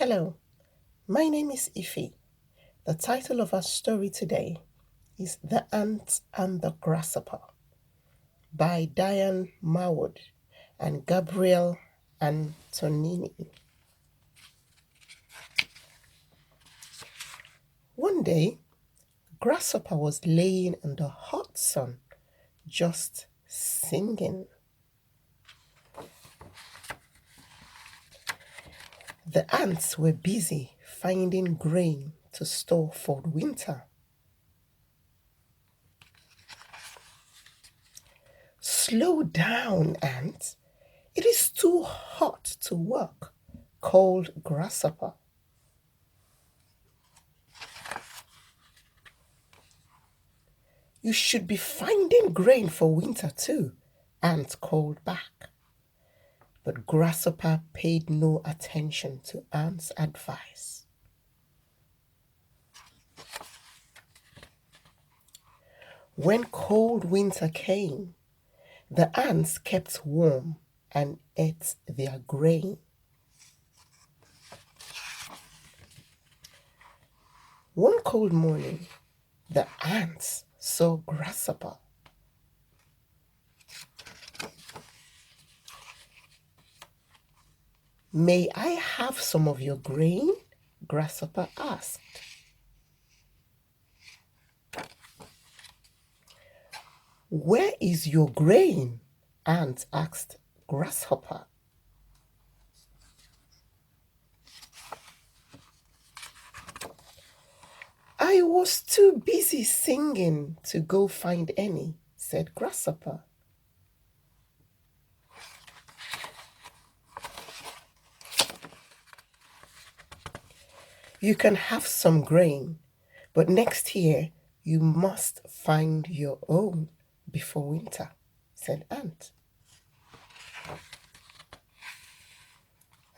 Hello, my name is Iffy. The title of our story today is The Ant and the Grasshopper by Diane Marwood and Gabrielle Antonini. One day, Grasshopper was laying in the hot sun, just singing. The ants were busy finding grain to store for winter. "Slow down, ant. It is too hot to work," called Grasshopper. "You should be finding grain for winter too," Ant called back. But Grasshopper paid no attention to Ant's advice. When cold winter came, the ants kept warm and ate their grain. One cold morning, the ants saw Grasshopper. "May I have some of your grain?" Grasshopper asked. "Where is your grain?" Ant asked Grasshopper. "I was too busy singing to go find any," said Grasshopper. "You can have some grain, but next year you must find your own before winter," said Ant.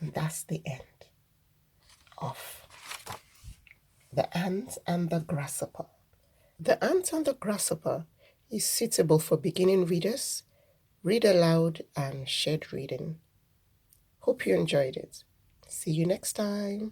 And that's the end of The Ant and the Grasshopper. The Ant and the Grasshopper is suitable for beginning readers, read aloud, and shared reading. Hope you enjoyed it. See you next time.